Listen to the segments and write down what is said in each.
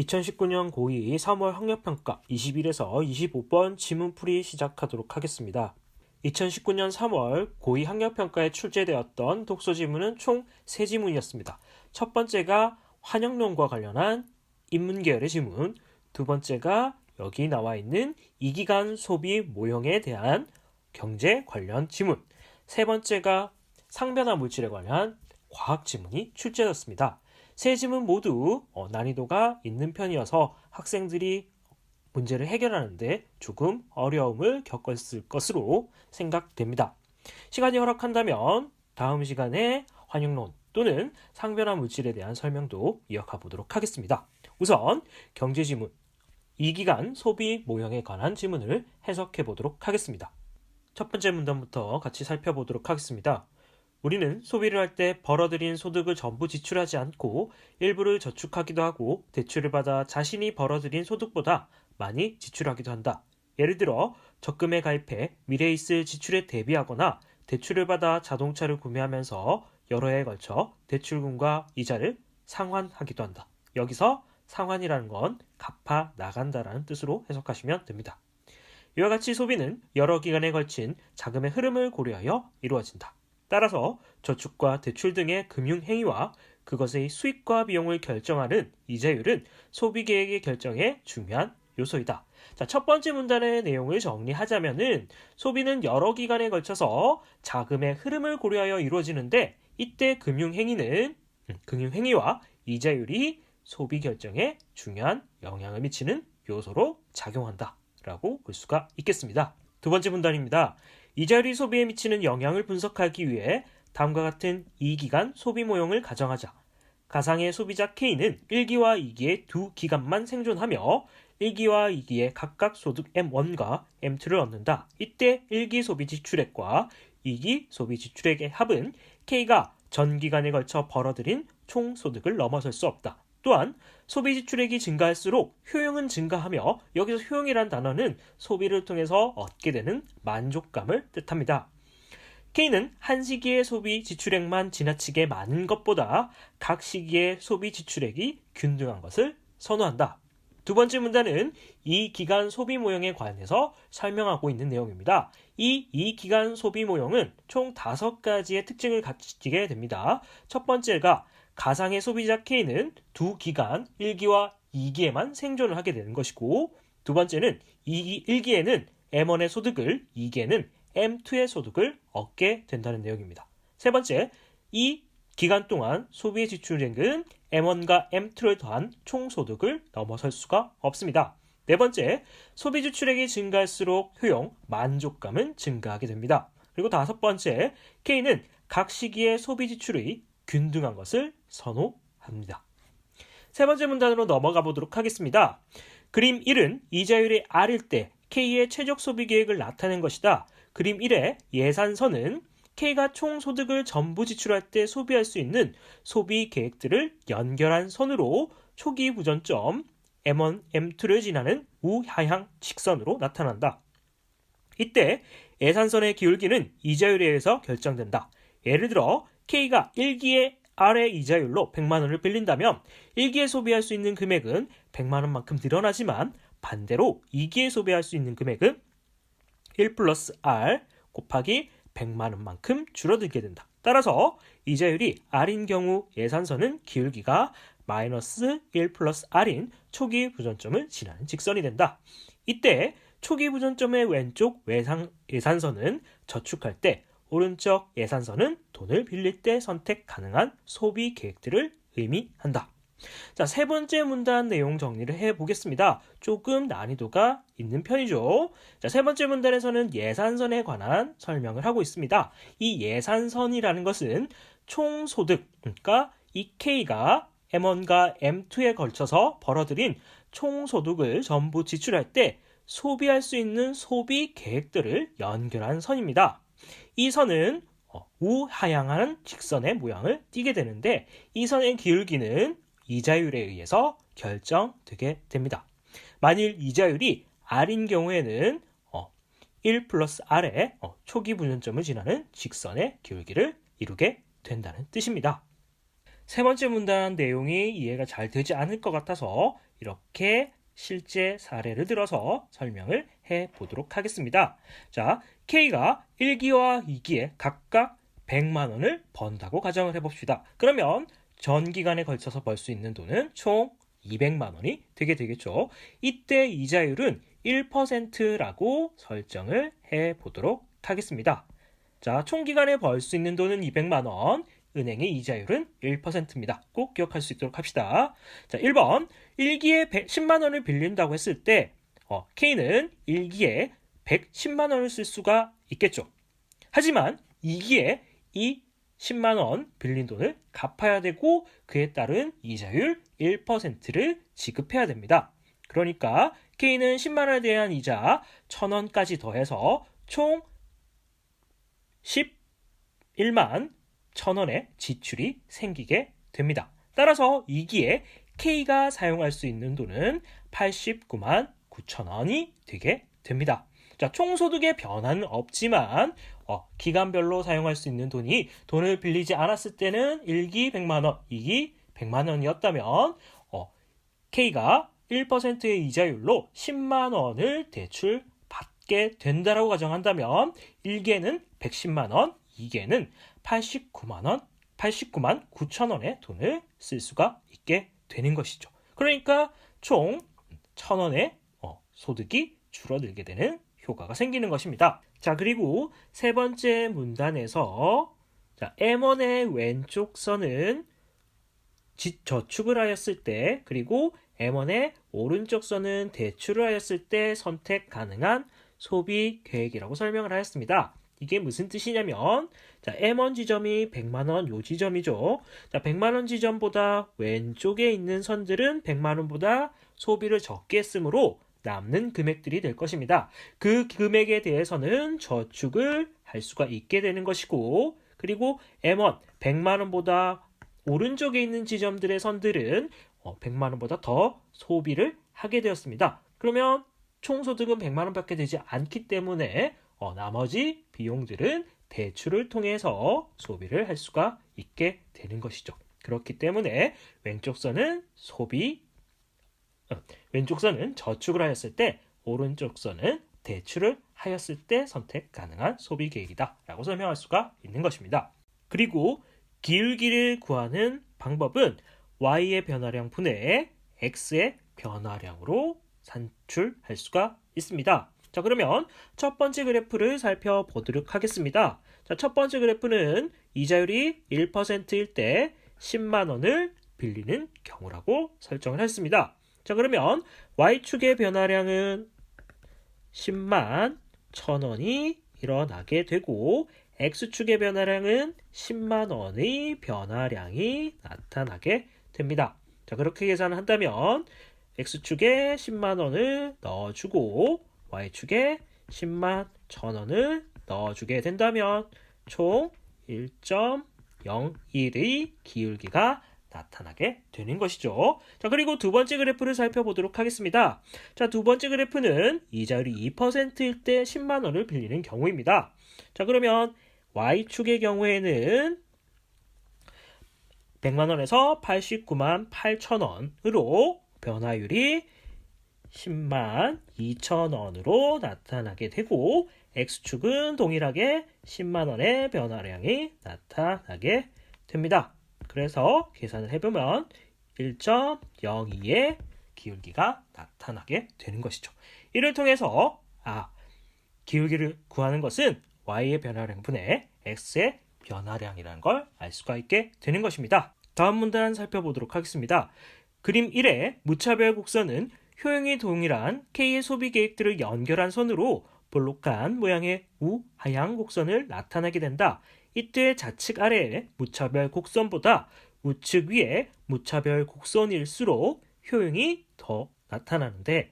2019년 고2 3월 학력평가 21에서 25번 지문풀이 시작하도록 하겠습니다. 2019년 3월 고2 학력평가에 출제되었던 독서지문은 총 3지문이었습니다. 첫 번째가 환영론과 관련한 인문계열의 지문, 두 번째가 여기 나와 있는 이기간 소비 모형에 대한 경제 관련 지문, 세 번째가 상변화 물질에 관한 과학 지문이 출제되었습니다. 세 지문 모두 난이도가 있는 편이어서 학생들이 문제를 해결하는데 조금 어려움을 겪었을 것으로 생각됩니다. 시간이 허락한다면 다음 시간에 환영론 또는 상변화 물질에 대한 설명도 이어가 보도록 하겠습니다. 우선 경제 지문, 이기간 소비 모형에 관한 지문을 해석해 보도록 하겠습니다. 첫 번째 문단부터 같이 살펴보도록 하겠습니다. 우리는 소비를 할 때 벌어들인 소득을 전부 지출하지 않고 일부를 저축하기도 하고 대출을 받아 자신이 벌어들인 소득보다 많이 지출하기도 한다. 예를 들어 적금에 가입해 미래에 있을 지출에 대비하거나 대출을 받아 자동차를 구매하면서 여러 해에 걸쳐 대출금과 이자를 상환하기도 한다. 여기서 상환이라는 건 갚아 나간다라는 뜻으로 해석하시면 됩니다. 이와 같이 소비는 여러 기간에 걸친 자금의 흐름을 고려하여 이루어진다. 따라서 저축과 대출 등의 금융행위와 그것의 수익과 비용을 결정하는 이자율은 소비계획의 결정에 중요한 요소이다. 자, 첫 번째 문단의 내용을 정리하자면은 소비는 여러 기간에 걸쳐서 자금의 흐름을 고려하여 이루어지는데 이때 금융행위와 이자율이 소비 결정에 중요한 영향을 미치는 요소로 작용한다 라고 볼 수가 있겠습니다. 두 번째 문단입니다. 이자율이 소비에 미치는 영향을 분석하기 위해 다음과 같은 2기간 소비 모형을 가정하자. 가상의 소비자 K는 1기와 2기의 두 기간만 생존하며 1기와 2기의 각각 소득 M1과 M2를 얻는다. 이때 1기 소비 지출액과 2기 소비 지출액의 합은 K가 전 기간에 걸쳐 벌어들인 총 소득을 넘어설 수 없다. 또한 소비 지출액이 증가할수록 효용은 증가하며 여기서 효용이란 단어는 소비를 통해서 얻게 되는 만족감을 뜻합니다. K는 한 시기의 소비 지출액만 지나치게 많은 것보다 각 시기의 소비 지출액이 균등한 것을 선호한다. 두 번째 문단은 이 기간 소비 모형에 관해서 설명하고 있는 내용입니다. 이 기간 소비 모형은 총 5가지의 특징을 가지게 됩니다. 첫 번째가 가상의 소비자 K는 두 기간 1기와 2기에만 생존을 하게 되는 것이고, 두 번째는 1기에는 M1의 소득을, 2기에는 M2의 소득을 얻게 된다는 내용입니다. 세 번째, 이 기간 동안 소비의 지출액은 M1과 M2를 더한 총소득을 넘어설 수가 없습니다. 네 번째, 소비 지출액이 증가할수록 효용, 만족감은 증가하게 됩니다. 그리고 다섯 번째, K는 각 시기의 소비 지출이 균등한 것을 선호합니다. 세 번째 문단으로 넘어가 보도록 하겠습니다. 그림 1은 이자율이 R일 때 K의 최적 소비 계획을 나타낸 것이다. 그림 1의 예산선은 K가 총 소득을 전부 지출할 때 소비할 수 있는 소비 계획들을 연결한 선으로 초기 부전점 M1, M2를 지나는 우하향 직선으로 나타난다. 이때 예산선의 기울기는 이자율에 의해서 결정된다. 예를 들어 K가 1기의 R의 이자율로 100만 원을 빌린다면 1기에 소비할 수 있는 금액은 100만 원만큼 늘어나지만 반대로 2기에 소비할 수 있는 금액은 1 플러스 R 곱하기 100만 원만큼 줄어들게 된다. 따라서 이자율이 R인 경우 예산선은 기울기가 마이너스 1 플러스 R인 초기 부전점을 지나는 직선이 된다. 이때 초기 부전점의 왼쪽 예산선은 저축할 때, 오른쪽 예산선은 돈을 빌릴 때 선택 가능한 소비 계획들을 의미한다. 자, 세 번째 문단 내용 정리를 해보겠습니다. 조금 난이도가 있는 편이죠. 자, 세 번째 문단에서는 예산선에 관한 설명을 하고 있습니다. 이 예산선이라는 것은 총소득, 그러니까 이 K가 M1과 M2에 걸쳐서 벌어들인 총소득을 전부 지출할 때 소비할 수 있는 소비 계획들을 연결한 선입니다. 이 선은 우하향하는 직선의 모양을 띠게 되는데 이 선의 기울기는 이자율에 의해서 결정되게 됩니다. 만일 이자율이 R인 경우에는 1 플러스 R의 초기 부전점을 지나는 직선의 기울기를 이루게 된다는 뜻입니다. 세 번째 문단 내용이 이해가 잘 되지 않을 것 같아서 이렇게 실제 사례를 들어서 설명을 해 보도록 하겠습니다. 자, K가 1기와 2기에 각각 100만 원을 번다고 가정을 해봅시다. 그러면 전 기간에 걸쳐서 벌 수 있는 돈은 총 200만 원이 되게 되겠죠. 이때 이자율은 1%라고 설정을 해 보도록 하겠습니다. 자, 총 기간에 벌 수 있는 돈은 200만 원, 은행의 이자율은 1%입니다. 꼭 기억할 수 있도록 합시다. 자, 1번 1기에 110만 원을 빌린다고 했을 때 K는 1기에 110만 원을 쓸 수가 있겠죠. 하지만 2기에 이 10만 원 빌린 돈을 갚아야 되고 그에 따른 이자율 1%를 지급해야 됩니다. 그러니까 K는 10만 원에 대한 이자 1,000원까지 더해서 총 11만 1,000원의 지출이 생기게 됩니다. 따라서 2기에 K가 사용할 수 있는 돈은 89만 9천 원이 되게 됩니다. 자, 총소득의 변화는 없지만 기간별로 사용할 수 있는 돈을 빌리지 않았을 때는 1기 100만 원, 2기 100만 원이었다면 K가 1%의 이자율로 10만 원을 대출받게 된다라고 가정한다면 1기에는 110만 원, 2기에는 89만 9천 원의 돈을 쓸 수가 있게 되는 것이죠. 그러니까 총 1,000원의 소득이 줄어들게 되는 효과가 생기는 것입니다. 자, 그리고 세 번째 문단에서 M1의 왼쪽 선은 저축을 하였을 때, 그리고 M1의 오른쪽 선은 대출을 하였을 때 선택 가능한 소비 계획이라고 설명을 하였습니다. 이게 무슨 뜻이냐면 M1 지점이 100만 원 요 지점이죠. 100만 원 지점보다 왼쪽에 있는 선들은 100만 원보다 소비를 적게 했으므로 남는 금액들이 될 것입니다. 그 금액에 대해서는 저축을 할 수가 있게 되는 것이고, 그리고 M1 100만 원보다 오른쪽에 있는 지점들의 선들은 100만 원보다 더 소비를 하게 되었습니다. 그러면 총소득은 100만 원밖에 되지 않기 때문에 나머지 비용들은 대출을 통해서 소비를 할 수가 있게 되는 것이죠. 그렇기 때문에 왼쪽 선은 저축을 하였을 때, 오른쪽 선은 대출을 하였을 때 선택 가능한 소비 계획이다 라고 설명할 수가 있는 것입니다. 그리고 기울기를 구하는 방법은 Y의 변화량 분의 X의 변화량으로 산출할 수가 있습니다. 자, 그러면 첫 번째 그래프를 살펴보도록 하겠습니다. 자, 첫 번째 그래프는 이자율이 1%일 때 10만 원을 빌리는 경우라고 설정을 했습니다. 자, 그러면 Y축의 변화량은 10만 1,000원이 일어나게 되고 X축의 변화량은 10만 원의 변화량이 나타나게 됩니다. 자, 그렇게 계산을 한다면 X축에 10만 원을 넣어주고 Y축에 10만 1,000원을 넣어주게 된다면 총 1.01의 기울기가 나타나게 되는 것이죠. 자, 그리고 두 번째 그래프를 살펴보도록 하겠습니다. 자, 두 번째 그래프는 이자율이 2%일 때 10만 원을 빌리는 경우입니다. 자, 그러면 Y축의 경우에는 100만 원에서 89만 8천 원으로 변화율이 10만 2천 원으로 나타나게 되고, X축은 동일하게 10만 원의 변화량이 나타나게 됩니다. 그래서 계산을 해보면 1.02의 기울기가 나타나게 되는 것이죠. 이를 통해서 기울기를 구하는 것은 Y의 변화량 분의 X의 변화량이라는 걸 알 수가 있게 되는 것입니다. 다음 문단 살펴보도록 하겠습니다. 그림 1의 무차별 곡선은 효용이 동일한 K의 소비 계획들을 연결한 선으로 볼록한 모양의 우하향 곡선을 나타나게 된다. 이때 좌측 아래의 무차별 곡선보다 우측 위의 무차별 곡선일수록 효용이 더 나타나는데,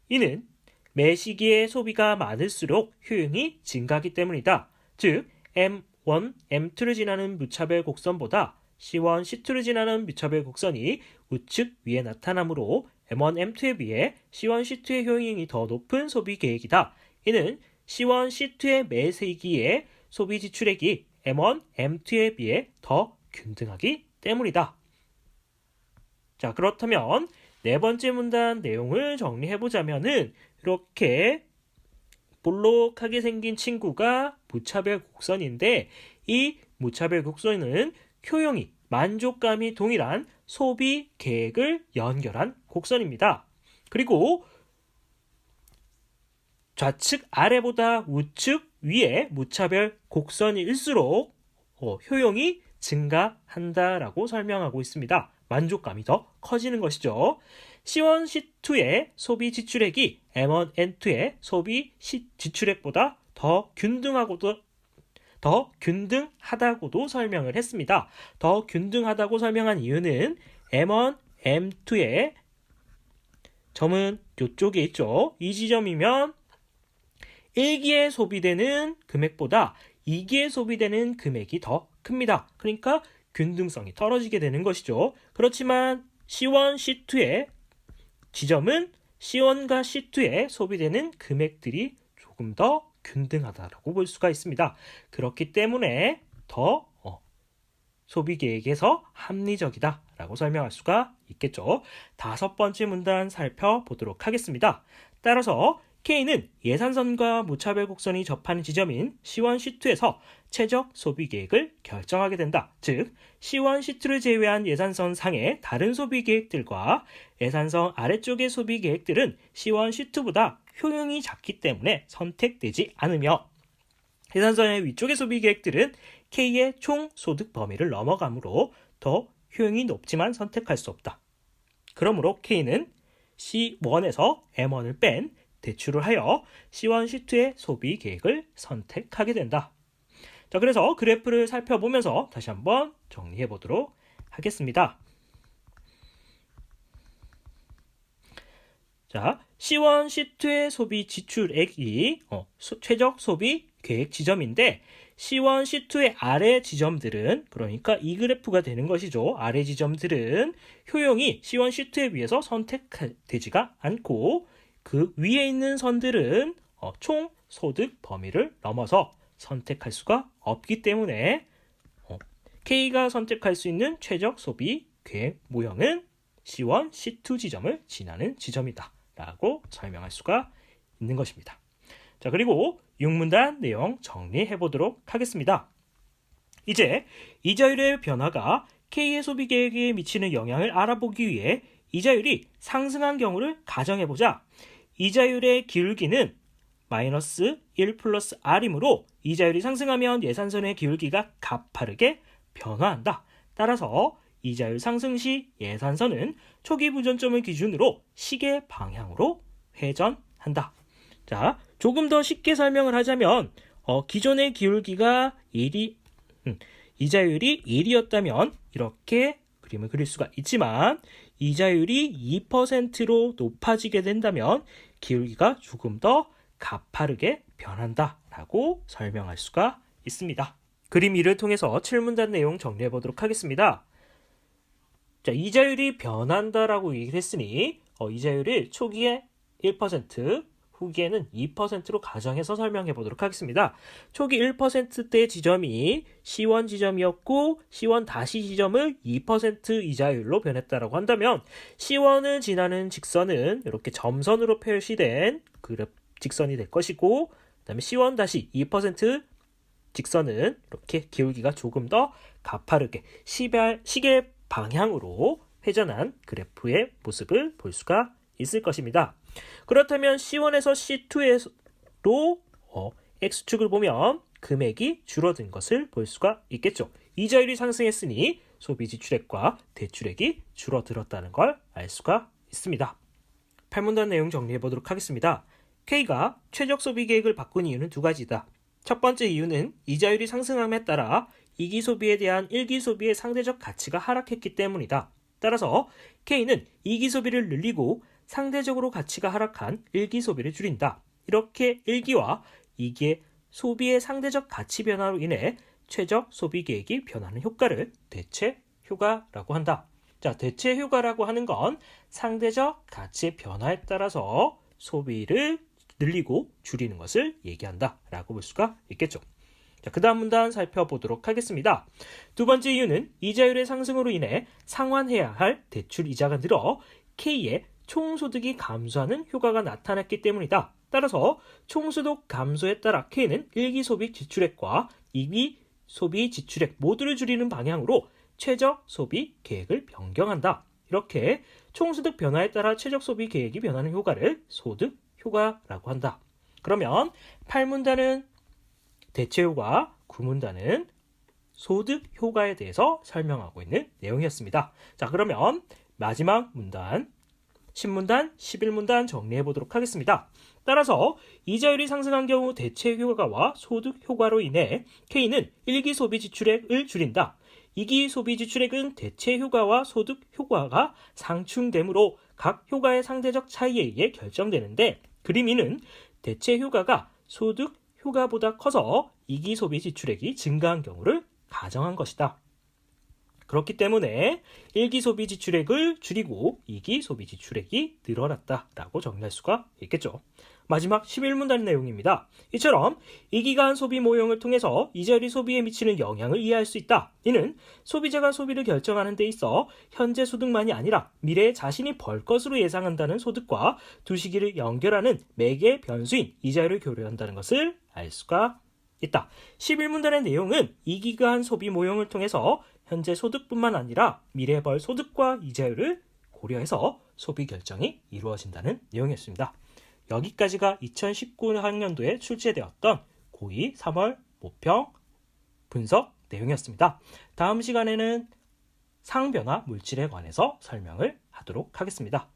이는 매 시기에 소비가 많을수록 효용이 증가하기 때문이다. 즉 M1, M2를 지나는 무차별 곡선보다 C1, C2를 지나는 무차별 곡선이 우측 위에 나타나므로 M1, M2에 비해 C1, C2의 효용이 더 높은 소비 계획이다. 이는 C1, C2의 매 시기에 소비 지출액이 M1, M2에 비해 더 균등하기 때문이다. 자, 그렇다면 네 번째 문단 내용을 정리해보자면은 이렇게 볼록하게 생긴 친구가 무차별 곡선인데 이 무차별 곡선은 효용이 만족감이 동일한 소비 계획을 연결한 곡선입니다. 그리고 좌측 아래보다 우측 위에 무차별 곡선일수록 효용이 증가한다라고 설명하고 있습니다. 만족감이 더 커지는 것이죠. C1, C2의 소비 지출액이 M1, N2의 소비 지출액보다 더 균등하다고도 설명을 했습니다. 더 균등하다고 설명한 이유는 M1, M2의 점은 이쪽에 있죠. 이 지점이면 1기에 소비되는 금액보다 2기에 소비되는 금액이 더 큽니다. 그러니까 균등성이 떨어지게 되는 것이죠. 그렇지만 C1, C2의 지점은 C1과 C2에 소비되는 금액들이 조금 더 균등하다라고 볼 수가 있습니다. 그렇기 때문에 더 소비 계획에서 합리적이다라고 설명할 수가 있겠죠. 다섯 번째 문단 살펴보도록 하겠습니다. 따라서 K는 예산선과 무차별 곡선이 접하는 지점인 C1, C2에서 최적 소비 계획을 결정하게 된다. 즉, C1, C2를 제외한 예산선 상의 다른 소비 계획들과 예산선 아래쪽의 소비 계획들은 C1, C2보다 효용이 작기 때문에 선택되지 않으며 예산선의 위쪽의 소비 계획들은 K의 총 소득 범위를 넘어가므로 더 효용이 높지만 선택할 수 없다. 그러므로 K는 C1에서 M1을 뺀 대출을 하여 C1, C2의 소비 계획을 선택하게 된다. 자, 그래서 그래프를 살펴보면서 다시 한번 정리해 보도록 하겠습니다. 자, C1, C2의 소비 지출액이 최적 소비 계획 지점인데 C1, C2의 아래 지점들은 그러니까 이 그래프가 되는 것이죠. 아래 지점들은 효용이 C1, C2에 비해서 선택되지가 않고 그 위에 있는 선들은 총 소득 범위를 넘어서 선택할 수가 없기 때문에 K가 선택할 수 있는 최적 소비 계획 모형은 C1, C2 지점을 지나는 지점이다 라고 설명할 수가 있는 것입니다. 자, 그리고 6문단 내용 정리해 보도록 하겠습니다. 이제 이자율의 변화가 K의 소비 계획에 미치는 영향을 알아보기 위해 이자율이 상승한 경우를 가정해보자. 이자율의 기울기는 마이너스 1 플러스 R이므로 이자율이 상승하면 예산선의 기울기가 가파르게 변화한다. 따라서 이자율 상승 시 예산선은 초기 부전점을 기준으로 시계 방향으로 회전한다. 자, 조금 더 쉽게 설명을 하자면 기존의 기울기가 1이 이자율이 1이었다면 이렇게 그림을 그릴 수가 있지만 이자율이 2%로 높아지게 된다면 기울기가 조금 더 가파르게 변한다라고 설명할 수가 있습니다. 그림 2를 통해서 7문단 내용 정리해 보도록 하겠습니다. 자, 이자율이 변한다라고 얘기를 했으니 이자율을 초기에 1%, 후기에는 2%로 가정해서 설명해 보도록 하겠습니다. 초기 1%대 지점이 C1 지점이었고 C1 다시 지점을 2% 이자율로 변했다라고 한다면 C1을 지나는 직선은 이렇게 점선으로 표시된 직선이 될 것이고 그 다음에 C1 다시 2% 직선은 이렇게 기울기가 조금 더 가파르게 시계 방향으로 회전한 그래프의 모습을 볼 수가 있을 것입니다. 그렇다면 C1에서 C2로 X축을 보면 금액이 줄어든 것을 볼 수가 있겠죠. 이자율이 상승했으니 소비 지출액과 대출액이 줄어들었다는 걸 알 수가 있습니다. 8문단 내용 정리해 보도록 하겠습니다. K가 최적 소비 계획을 바꾼 이유는 두 가지다. 첫 번째 이유는 이자율이 상승함에 따라 2기 소비에 대한 1기 소비의 상대적 가치가 하락했기 때문이다. 따라서 K는 2기 소비를 늘리고 상대적으로 가치가 하락한 1기 소비를 줄인다. 이렇게 1기와 2기의 소비의 상대적 가치 변화로 인해 최적 소비 계획이 변하는 효과를 대체 효과라고 한다. 자, 대체 효과라고 하는 건 상대적 가치의 변화에 따라서 소비를 늘리고 줄이는 것을 얘기한다 라고 볼 수가 있겠죠. 자, 그 다음 문단 살펴보도록 하겠습니다. 두 번째 이유는 이자율의 상승으로 인해 상환해야 할 대출 이자가 늘어 K의 총소득이 감소하는 효과가 나타났기 때문이다. 따라서 총소득 감소에 따라 K는 1기 소비 지출액과 2기 소비 지출액 모두를 줄이는 방향으로 최적 소비 계획을 변경한다. 이렇게 총소득 변화에 따라 최적 소비 계획이 변하는 효과를 소득 효과라고 한다. 그러면 8문단은 대체 효과, 9문단은 소득 효과에 대해서 설명하고 있는 내용이었습니다. 자, 그러면 마지막 문단 10문단, 11문단 정리해 보도록 하겠습니다. 따라서 이자율이 상승한 경우 대체 효과와 소득 효과로 인해 K는 1기 소비 지출액을 줄인다. 2기 소비 지출액은 대체 효과와 소득 효과가 상충되므로 각 효과의 상대적 차이에 의해 결정되는데 그림 2는 대체 효과가 소득 효과보다 커서 2기 소비 지출액이 증가한 경우를 가정한 것이다. 그렇기 때문에 1기 소비 지출액을 줄이고 2기 소비 지출액이 늘어났다라고 정리할 수가 있겠죠. 마지막 11문단 내용입니다. 이처럼 이 기간 소비 모형을 통해서 이자율이 소비에 미치는 영향을 이해할 수 있다. 이는 소비자가 소비를 결정하는 데 있어 현재 소득만이 아니라 미래에 자신이 벌 것으로 예상한다는 소득과 두 시기를 연결하는 매개 변수인 이자율을 고려한다는 것을 알 수가 있다. 11문단의 내용은 이 기간 소비 모형을 통해서 현재 소득뿐만 아니라 미래 벌 소득과 이자율을 고려해서 소비 결정이 이루어진다는 내용이었습니다. 여기까지가 2019학년도에 출제되었던 고2 3월 모평 분석 내용이었습니다. 다음 시간에는 상변화 물질에 관해서 설명을 하도록 하겠습니다.